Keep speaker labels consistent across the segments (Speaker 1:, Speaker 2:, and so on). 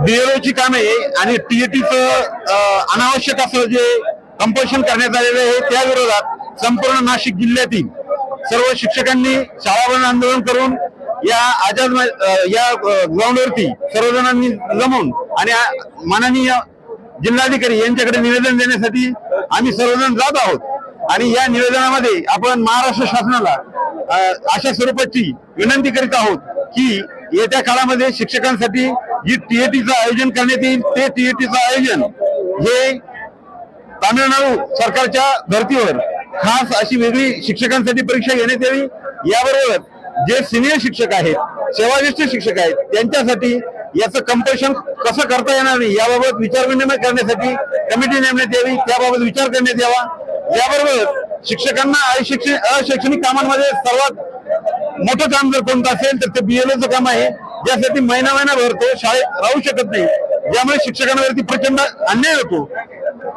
Speaker 1: बीएलओची कामे आणि टीएटीचं अनावश्यक असं जे कंपल्शन करण्यात आलेलं आहे त्या विरोधात संपूर्ण नाशिक जिल्ह्यातील सर्व शिक्षकांनी शाळा बंद आंदोलन करून या आझाद या ग्राउंडवरती सर्वजणांनी जमून आणि माननीय जिल्हाधिकारी यांच्याकडे निवेदन देण्यासाठी आम्ही सर्वजण जात आहोत। आणि या निवेदनामध्ये आपण महाराष्ट्र शासनाला अशा स्वरूपाची विनंती करीत आहोत की येत्या काळामध्ये शिक्षकांसाठी जी टीएटीचं आयोजन करण्यात येईल ते टीएटीचं आयोजन हे तामिळनाडू सरकारच्या धर्तीवर खास अशी वेगळी शिक्षकांसाठी परीक्षा घेण्यात यावी। याबरोबर जे सिनियर शिक्षक आहेत, सेवानिष्ठ शिक्षक आहेत, त्यांच्यासाठी याचं कंपल्शन कसं करता येणार नाही याबाबत विचारविनिमय करण्यासाठी कमिटी नेमण्यात यावी, त्याबाबत विचार करण्यात यावा। याबरोबर शिक्षकांना अशैक्षणिक कामांमध्ये सर्वात मोठं काम जर कोणतं असेल तर ते बीएलओचं काम आहे, ज्यासाठी महिनाभर तो शाळेत राहू शकत नाही, ज्यामुळे शिक्षकांवरती प्रचंड अन्याय होतो,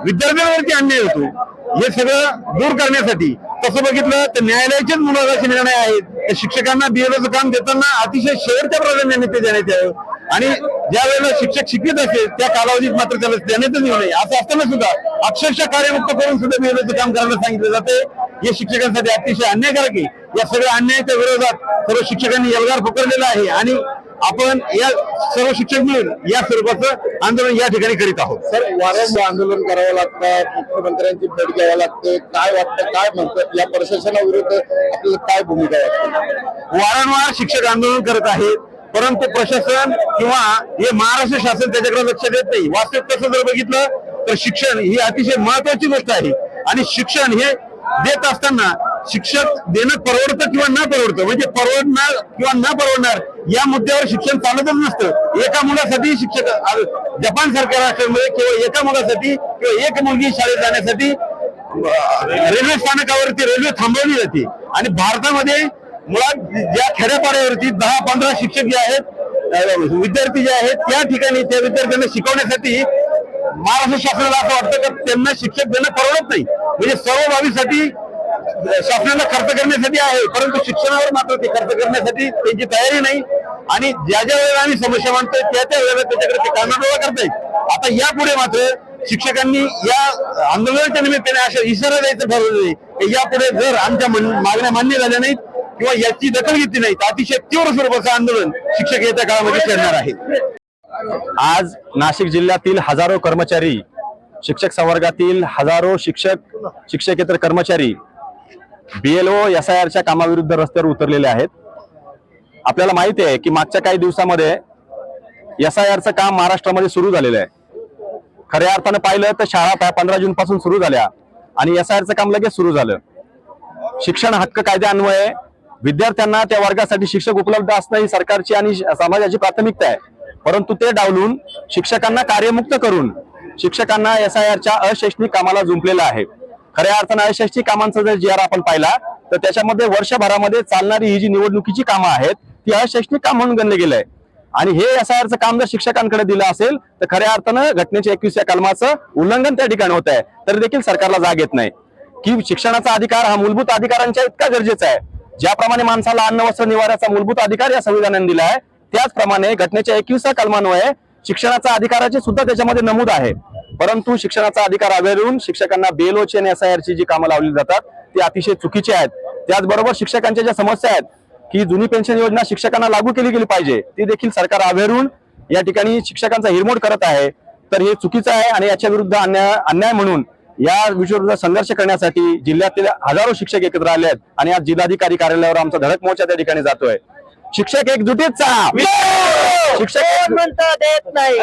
Speaker 1: विद्यार्थ्यांवरती अन्याय होतो। हे सगळं दूर करण्यासाठी तसं बघितलं तर न्यायालयाचेच महत्त्वाचे निर्णय आहेत। शिक्षकांना बीएलओचं काम देताना अतिशय शेवटच्या प्राधान्याने ते देण्यात यावं आणि ज्या वेळेला शिक्षक शिकवित असेल त्या कालावधीत मात्र त्याला देण्यातच येऊ नये। असं असताना सुद्धा अक्षरशः कार्यमुक्त करून सुद्धा बीएलओचं काम करायला सांगितलं जाते। हे शिक्षकांसाठी अतिशय अन्यायकारक आहे। या सगळ्या अन्यायाच्या विरोधात सर्व शिक्षकांनी एल्गार पुकारलेला आहे आणि आपण या सर्व शिक्षक मिळून या स्वरूपाचं आंदोलन या ठिकाणी करीत आहोत।
Speaker 2: सर, वारंवार आंदोलन करावं लागतं, मुख्यमंत्र्यांची भेट घ्यावी लागते, काय वाटतं, काय म्हणतात या प्रशासनाविरुद्ध आपल्याला काय भूमिका वाटते?
Speaker 1: वारंवार शिक्षक आंदोलन करत आहेत, परंतु प्रशासन किंवा हे महाराष्ट्र शासन त्याच्याकडे लक्ष देत नाही। वास्तविक तसं जर बघितलं तर शिक्षण ही अतिशय महत्वाची गोष्ट आहे आणि शिक्षण हे देत असताना शिक्षक देणं परवडतं किंवा न परवडतं, म्हणजे परवडणार किंवा न परवडणार या मुद्द्यावर शिक्षण चालतच नसतं। एका मुलासाठी शिक्षक जपान सारख्या राष्ट्रांमध्ये केवळ एका मुलासाठी किंवा एक मुलगी शाळेत जाण्यासाठी रेल्वे स्थानकावरती रेल्वे थांबवली जाते आणि भारतामध्ये मुळात ज्या खेड्यापाड्यावरती 10-15 शिक्षक जे आहेत, विद्यार्थी जे आहेत, त्या ठिकाणी त्या विद्यार्थ्यांना शिकवण्यासाठी महाराष्ट्र शासनाला असं वाटतं की त्यांना शिक्षक देणं परवडत नाही, म्हणजे सर्व बाबीसाठी शासनाला खर्च करण्यासाठी आहे, परंतु शिक्षणावर मात्र ते खर्च करण्यासाठी त्यांची तयारी नाही आणि ज्या वेळेला आम्ही समस्या मांडतोय त्या वेळेला त्याच्याकडे ते कानाडोळा करतायत। आता यापुढे मात्र शिक्षकांनी या आंदोलनाच्या निमित्ताने अशा इशारा द्यायचं ठरवलं की यापुढे जर आमच्या मागण्या मान्य झाल्या नाहीत किंवा याची दखल घेतली नाही तर अतिशय तीव्र स्वरूपाचं आंदोलन शिक्षक येत्या काळामध्ये करणार आहेत।
Speaker 3: आज नाशिक जिल्ह्यातील हजारो कर्मचारी, शिक्षक संवर्गातील हजारो शिक्षकेतर कर्मचारी बीएलओ एसआयआरच्या कामाविरुद्ध रस्त्यावर उतरलेले आहेत। आपल्याला माहिती आहे की मागच्या काही दिवसामध्ये एसआयआरचं काम महाराष्ट्रामध्ये सुरू झालेलं आहे। खऱ्या अर्थानं पाहिलं तर शाळा 15 जून पासून सुरू झाल्या आणि एसआयआरचं काम लगेच सुरू झालं। शिक्षण हक्क कायद्यान्वये विद्यार्थ्यांना त्या वर्गासाठी शिक्षक उपलब्ध असणं ही सरकारची आणि समाजाची प्राथमिकता आहे, परंतु ते डावलून शिक्षकांना कार्यमुक्त करून शिक्षकांना एसआयआरच्या अशैक्षणिक कामाला जुंपलेलं आहे। खऱ्या अर्थानं अशैक्षणिक कामांचा जर जी आर आपण पाहिला तर त्याच्यामध्ये वर्षभरामध्ये चालणारी ही जी निवडणुकीची कामं आहेत ती अशैक्षणिक काम म्हणून गणले गेलंय आणि हे एसआयआरचं काम जर शिक्षकांकडे दिलं असेल तर खऱ्या अर्थानं घटनेच्या 21व्या कलमाचं उल्लंघन त्या ठिकाणी होत आहे, तरी देखील सरकारला जाग येत नाही की शिक्षणाचा अधिकार हा मूलभूत अधिकारांच्या इतका गरजेचा आहे। ज्याप्रमाणे माणसाला अन्न वस्त्र निवाऱ्याचा मूलभूत अधिकार या संविधानाने दिला आहे, त्याचप्रमाणे घटनेच्या 21व्या कलमान्वये शिक्षणाचा अधिकाराचे सुद्धा त्याच्यामध्ये नमूद आहे, परंतु शिक्षणाचा अधिकार अवहेळून शिक्षकांना बीएलओची आणि एसआयआरची जी कामं लावली जातात ती अतिशय चुकीची आहेत। त्याचबरोबर शिक्षकांच्या ज्या समस्या आहेत की जुनी पेन्शन योजना शिक्षकांना लागू केली गेली पाहिजे ती देखील सरकार अवहेळून या ठिकाणी शिक्षकांचा हिरमोड करत आहे, तर हे चुकीचं आहे आणि याच्या विरुद्ध अन्याय म्हणून या विषयाविरुद्ध संघर्ष करण्यासाठी जिल्ह्यातील हजारो शिक्षक एकत्र आले आहेत आणि आज जिल्हाधिकारी कार्यालयावर आमचा धडक मोर्चा त्या ठिकाणी जातोय। शिक्षक एकजुटीत, शिक्षक देत नाही।